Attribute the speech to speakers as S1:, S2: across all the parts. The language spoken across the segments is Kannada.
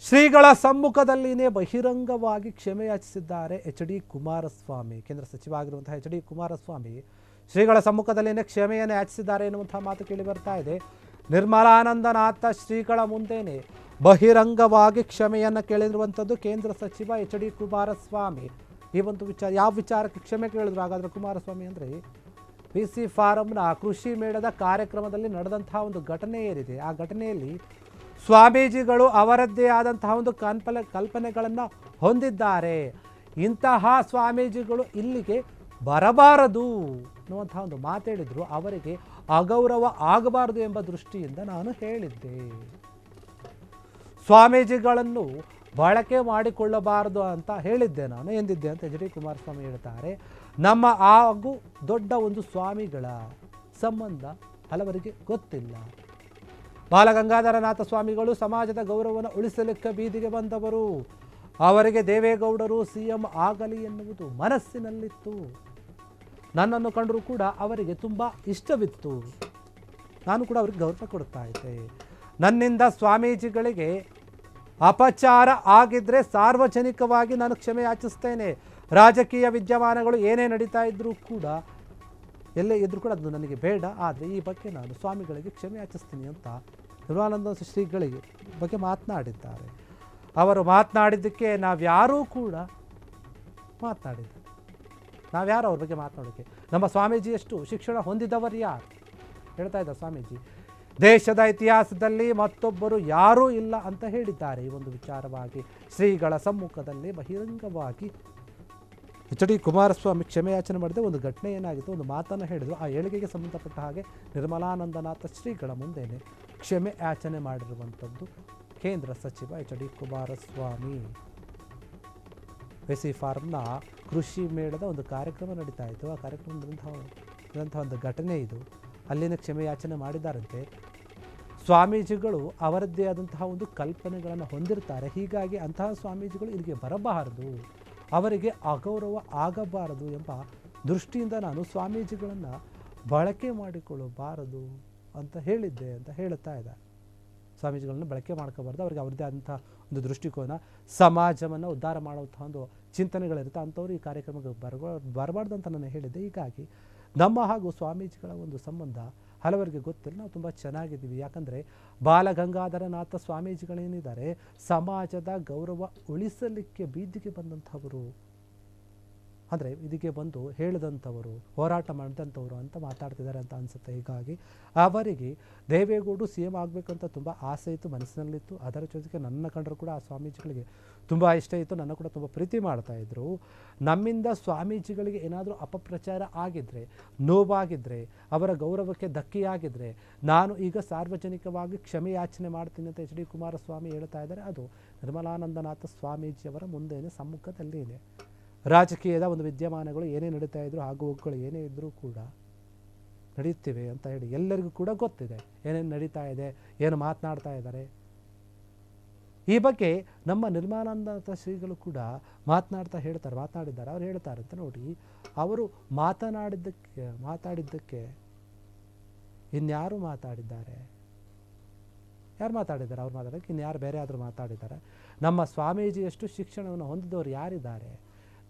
S1: ಶ್ರೀಗಳ ಸಮ್ಮುಖದಲ್ಲಿನೇ ಬಹಿರಂಗವಾಗಿ ಕ್ಷಮೆ ಯಾಚಿಸಿದ್ದಾರೆ ಎಚ್.ಡಿ. ಕುಮಾರಸ್ವಾಮಿ. ಕೇಂದ್ರ ಸಚಿವ ಆಗಿರುವಂತಹ ಎಚ್.ಡಿ. ಕುಮಾರಸ್ವಾಮಿ ಶ್ರೀಗಳ ಸಮ್ಮುಖದಲ್ಲಿನೇ ಕ್ಷಮೆಯನ್ನು ಯಾಚಿಸಿದ್ದಾರೆ ಎನ್ನುವಂತಹ ಮಾತು ಕೇಳಿ ಬರ್ತಾ ಇದೆ. ನಿರ್ಮಲಾನಂದನಾಥ ಶ್ರೀಗಳ ಮುಂದೆನೇ ಬಹಿರಂಗವಾಗಿ ಕ್ಷಮೆಯನ್ನು ಕೇಳಿರುವಂಥದ್ದು ಕೇಂದ್ರ ಸಚಿವ ಎಚ್.ಡಿ. ಕುಮಾರಸ್ವಾಮಿ. ಈ ಒಂದು ವಿಚಾರ, ಯಾವ ವಿಚಾರಕ್ಕೆ ಕ್ಷಮೆ ಕೇಳಿದ್ರು ಹಾಗಾದ್ರೆ ಕುಮಾರಸ್ವಾಮಿ ಅಂದರೆ PC ಫಾರಂನ ಕೃಷಿ ಮೇಳದ ಕಾರ್ಯಕ್ರಮದಲ್ಲಿ ನಡೆದಂತಹ ಒಂದು ಘಟನೆ ಏನಿದೆ, ಆ ಘಟನೆಯಲ್ಲಿ ಸ್ವಾಮೀಜಿಗಳು ಅವರದ್ದೇ ಆದಂತಹ ಒಂದು ಕಲ್ಪನೆಗಳನ್ನು ಹೊಂದಿದ್ದಾರೆ. ಇಂತಹ ಸ್ವಾಮೀಜಿಗಳು ಇಲ್ಲಿಗೆ ಬರಬಾರದು ಅನ್ನುವಂತಹ ಒಂದು ಮಾತಾಡಿದ್ರು. ಅವರಿಗೆ ಅಗೌರವ ಆಗಬಾರದು ಎಂಬ ದೃಷ್ಟಿಯಿಂದ ನಾನು ಹೇಳಿದ್ದೆ. ಸ್ವಾಮೀಜಿಗಳನ್ನು ಬಳಕೆ ಮಾಡಿಕೊಳ್ಳಬಾರದು ಅಂತ ಹೇಳಿದ್ದೆ ನಾನು ಎಂದಿದ್ದೆ ಅಂತ ಎಚ್.ಡಿ. ಕುಮಾರಸ್ವಾಮಿ ಹೇಳ್ತಾರೆ. ನಮ್ಮ ಹಾಗೂ ದೊಡ್ಡ ಒಂದು ಸ್ವಾಮಿಗಳ ಸಂಬಂಧ ಹಲವರಿಗೆ ಗೊತ್ತಿಲ್ಲ. ಬಾಲಗಂಗಾಧರನಾಥ ಸ್ವಾಮಿಗಳು ಸಮಾಜದ ಗೌರವವನ್ನು ಉಳಿಸಲಿಕ್ಕೆ ಬೀದಿಗೆ ಬಂದವರು. ಅವರಿಗೆ ದೇವೇಗೌಡರು CM ಆಗಲಿ ಎನ್ನುವುದು ಮನಸ್ಸಿನಲ್ಲಿತ್ತು. ನನ್ನನ್ನು ಕಂಡರೂ ಕೂಡ ಅವರಿಗೆ ತುಂಬ ಇಷ್ಟವಿತ್ತು. ನಾನು ಕೂಡ ಅವರಿಗೆ ಗೌರವ ಕೊಡ್ತಾ ಇದ್ದೆ. ನನ್ನಿಂದ ಸ್ವಾಮೀಜಿಗಳಿಗೆ ಅಪಚಾರ ಆಗಿದ್ದರೆ ಸಾರ್ವಜನಿಕವಾಗಿ ನಾನು ಕ್ಷಮೆ ಯಾಚಿಸ್ತೇನೆ. ರಾಜಕೀಯ ವಿದ್ಯಮಾನಗಳು ಏನೇ ನಡೀತಾ ಇದ್ದರೂ ಕೂಡ, ಎಲ್ಲೇ ಇದ್ರೂ ಕೂಡ ಅದು ನನಗೆ ಬೇಡ. ಆದರೆ ಈ ಬಗ್ಗೆ ನಾನು ಸ್ವಾಮಿಗಳಿಗೆ ಕ್ಷಮೆ ಯಾಚಿಸ್ತೀನಿ ಅಂತ ನಿರ್ಮಲಾನಂದ ಶ್ರೀಗಳಿಗೆ ಬಗ್ಗೆ ಮಾತನಾಡಿದ್ದಾರೆ. ಅವರು ಮಾತನಾಡಿದ್ದಕ್ಕೆ ನಾವ್ಯಾರೂ ಕೂಡ ಮಾತನಾಡಿದ್ದಾರೆ. ನಾವ್ಯಾರು ಅವ್ರ ಬಗ್ಗೆ ಮಾತನಾಡೋಕ್ಕೆ? ನಮ್ಮ ಸ್ವಾಮೀಜಿಯಷ್ಟು ಶಿಕ್ಷಣ ಹೊಂದಿದವರು ಯಾರು? ಹೇಳ್ತಾ ಇದ್ದಾರೆ ಸ್ವಾಮೀಜಿ, ದೇಶದ ಇತಿಹಾಸದಲ್ಲಿ ಮತ್ತೊಬ್ಬರು ಯಾರೂ ಇಲ್ಲ ಅಂತ ಹೇಳಿದ್ದಾರೆ. ಈ ಒಂದು ವಿಚಾರವಾಗಿ ಶ್ರೀಗಳ ಸಮ್ಮುಖದಲ್ಲಿ ಬಹಿರಂಗವಾಗಿ ಎಚ್.ಡಿ. ಕುಮಾರಸ್ವಾಮಿ ಕ್ಷಮೆ ಯಾಚನೆ ಮಾಡಿದ ಒಂದು ಘಟನೆ ಏನಾಗಿತ್ತು, ಒಂದು ಮಾತನ್ನು ಹೇಳಿದರು. ಆ ಹೇಳಿಕೆಗೆ ಸಂಬಂಧಪಟ್ಟ ಹಾಗೆ ನಿರ್ಮಲಾನಂದನಾಥ ಶ್ರೀಗಳ ಮುಂದೆಯೇ ಕ್ಷಮೆ ಯಾಚನೆ ಮಾಡಿರುವಂಥದ್ದು ಕೇಂದ್ರ ಸಚಿವ ಎಚ್.ಡಿ. ಕುಮಾರಸ್ವಾಮಿ. PC ಫಾರ್ಮ್ನ ಕೃಷಿ ಮೇಳದ ಒಂದು ಕಾರ್ಯಕ್ರಮ ನಡೀತಾ ಇತ್ತು. ಆ ಕಾರ್ಯಕ್ರಮದಂತಹ ಒಂದು ಘಟನೆ ಇದು. ಅಲ್ಲಿನ ಕ್ಷಮೆ ಯಾಚನೆ ಮಾಡಿದ್ದಾರಂತೆ. ಸ್ವಾಮೀಜಿಗಳು ಅವರದ್ದೇ ಆದಂತಹ ಒಂದು ಕಲ್ಪನೆಗಳನ್ನು ಹೊಂದಿರ್ತಾರೆ. ಹೀಗಾಗಿ ಅಂತಹ ಸ್ವಾಮೀಜಿಗಳು ಇಲ್ಲಿಗೆ ಬರಬಾರದು, ಅವರಿಗೆ ಅಗೌರವ ಆಗಬಾರದು ಎಂಬ ದೃಷ್ಟಿಯಿಂದ ನಾನು ಸ್ವಾಮೀಜಿಗಳನ್ನು ಬಳಕೆ ಮಾಡಿಕೊಳ್ಳಬಾರದು ಅಂತ ಹೇಳಿದ್ದೆ ಅಂತ ಹೇಳುತ್ತಾ ಇದ್ದಾರೆ. ಸ್ವಾಮೀಜಿಗಳನ್ನು ಬಳಕೆ ಮಾಡ್ಕೋಬಾರ್ದು, ಅವರಿಗೆ ಅವರದ್ದೇ ಆದಂಥ ಒಂದು ದೃಷ್ಟಿಕೋನ, ಸಮಾಜವನ್ನು ಉದ್ಧಾರ ಮಾಡುವಂಥ ಒಂದು ಚಿಂತನೆಗಳಿರುತ್ತೆ. ಅಂಥವ್ರು ಈ ಕಾರ್ಯಕ್ರಮಕ್ಕೆ ಬರಬಾರ್ದು ಅಂತ ನಾನು ಹೇಳಿದ್ದೆ. ಹೀಗಾಗಿ ನಮ್ಮ ಹಾಗೂ ಸ್ವಾಮೀಜಿಗಳ ಒಂದು ಸಂಬಂಧ ಹಲವರಿಗೆ ಗೊತ್ತಿಲ್ಲ. ನಾವು ತುಂಬ ಚೆನ್ನಾಗಿದ್ದೀವಿ. ಯಾಕಂದರೆ ಬಾಲಗಂಗಾಧರನಾಥ ಸ್ವಾಮೀಜಿಗಳೇನಿದ್ದಾರೆ ಸಮಾಜದ ಗೌರವ ಉಳಿಸಲಿಕ್ಕೆ ಬೀದಿಗೆ ಬಂದಂಥವರು, ಅಂದರೆ ಇದಕ್ಕೆ ಬಂದು ಹೇಳಿದಂಥವರು, ಹೋರಾಟ ಮಾಡಿದಂಥವರು ಅಂತ ಮಾತಾಡ್ತಿದ್ದಾರೆ ಅಂತ ಅನಿಸುತ್ತೆ. ಹೀಗಾಗಿ ಅವರಿಗೆ ದೇವೇಗೌಡರು CM ಆಗಬೇಕಂತ ತುಂಬ ಆಸೆ ಇತ್ತು, ಮನಸ್ಸಿನಲ್ಲಿತ್ತು. ಅದರ ಜೊತೆಗೆ ನನ್ನ ಕಂಡರೂ ಕೂಡ ಆ ಸ್ವಾಮೀಜಿಗಳಿಗೆ ತುಂಬ ಇಷ್ಟ ಇತ್ತು, ನನ್ನ ಕೂಡ ತುಂಬ ಪ್ರೀತಿ ಮಾಡ್ತಾಯಿದ್ರು. ನಮ್ಮಿಂದ ಸ್ವಾಮೀಜಿಗಳಿಗೆ ಏನಾದರೂ ಅಪಪ್ರಚಾರ ಆಗಿದ್ದರೆ, ನೋವಾಗಿದ್ದರೆ, ಅವರ ಗೌರವಕ್ಕೆ ಧಕ್ಕೆಯಾಗಿದ್ದರೆ ನಾನು ಈಗ ಸಾರ್ವಜನಿಕವಾಗಿ ಕ್ಷಮೆ ಯಾಚನೆ ಮಾಡ್ತೀನಿ ಅಂತ ಎಚ್.ಡಿ. ಕುಮಾರಸ್ವಾಮಿ ಹೇಳ್ತಾ ಇದ್ದಾರೆ. ಅದು ನಿರ್ಮಲಾನಂದನಾಥ ಸ್ವಾಮೀಜಿಯವರ ಮುಂದೆಯೇ ಸಮ್ಮುಖದಲ್ಲಿ ಇದೆ. ರಾಜಕೀಯದ ಒಂದು ವಿದ್ಯಮಾನಗಳು ಏನೇ ನಡೀತಾ ಇದ್ರು, ಆಗುವಗಳು ಏನೇ ಇದ್ದರೂ ಕೂಡ ನಡೆಯುತ್ತಿವೆ ಅಂತ ಹೇಳಿ ಎಲ್ಲರಿಗೂ ಕೂಡ ಗೊತ್ತಿದೆ. ಏನೇನು ನಡೀತಾ ಇದೆ, ಏನು ಮಾತನಾಡ್ತಾ ಇದ್ದಾರೆ. ಈ ಬಗ್ಗೆ ನಮ್ಮ ನಿರ್ಮಲಾನಂದನಾಥ ಶ್ರೀಗಳು ಕೂಡ ಮಾತನಾಡಿದ್ದಾರೆ. ಅವ್ರು ಹೇಳ್ತಾರೆ ಅಂತ ನೋಡಿ, ಅವರು ಮಾತಾಡಿದ್ದಕ್ಕೆ ಇನ್ಯಾರು ಮಾತಾಡಿದ್ದಾರೆ? ಯಾರು ಮಾತಾಡಿದ್ದಾರೆ? ಅವ್ರು ಮಾತಾಡೋಕ್ಕೆ ಇನ್ಯಾರು ಬೇರೆ ಆದರೂ ಮಾತಾಡಿದ್ದಾರೆ? ನಮ್ಮ ಸ್ವಾಮೀಜಿಯಷ್ಟು ಶಿಕ್ಷಣವನ್ನು ಹೊಂದಿದವರು ಯಾರಿದ್ದಾರೆ?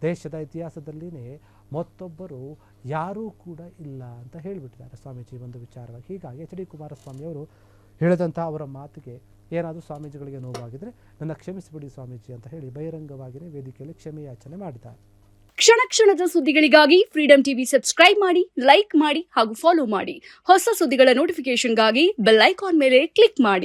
S1: ದೇಶದ ಇತಿಹಾಸದಲ್ಲಿನೇ ಮತ್ತೊಬ್ಬರು ಯಾರೂ ಕೂಡ ಇಲ್ಲ ಅಂತ ಹೇಳಿಬಿಟ್ಟಿದ್ದಾರೆ ಸ್ವಾಮೀಜಿ ಒಂದು ವಿಚಾರವಾಗಿ. ಹೀಗಾಗಿ ಎಚ್.ಡಿ. ಕುಮಾರಸ್ವಾಮಿ ಅವರು ಹೇಳಿದಂಥ ಅವರ ಮಾತಿಗೆ ಏನಾದರೂ ಸ್ವಾಮೀಜಿಗಳಿಗೆ ನೋವಾಗಿದ್ದರೆ ನನ್ನ ಕ್ಷಮಿಸಿಬಿಡಿ ಸ್ವಾಮೀಜಿ ಅಂತ ಹೇಳಿ ಬಹಿರಂಗವಾಗಿಯೇ ವೇದಿಕೆಯಲ್ಲಿ ಕ್ಷಮೆ ಯಾಚನೆ ಮಾಡಿದ್ದಾರೆ.
S2: ಕ್ಷಣ ಕ್ಷಣದ ಸುದ್ದಿಗಳಿಗಾಗಿ ಫ್ರೀಡಂ ಟಿವಿ ಸಬ್ಸ್ಕ್ರೈಬ್ ಮಾಡಿ, ಲೈಕ್ ಮಾಡಿ ಹಾಗೂ ಫಾಲೋ ಮಾಡಿ. ಹೊಸ ಸುದ್ದಿಗಳ ನೋಟಿಫಿಕೇಶನ್ಗಾಗಿ ಬೆಲ್ ಐಕಾನ್ ಮೇಲೆ ಕ್ಲಿಕ್ ಮಾಡಿ.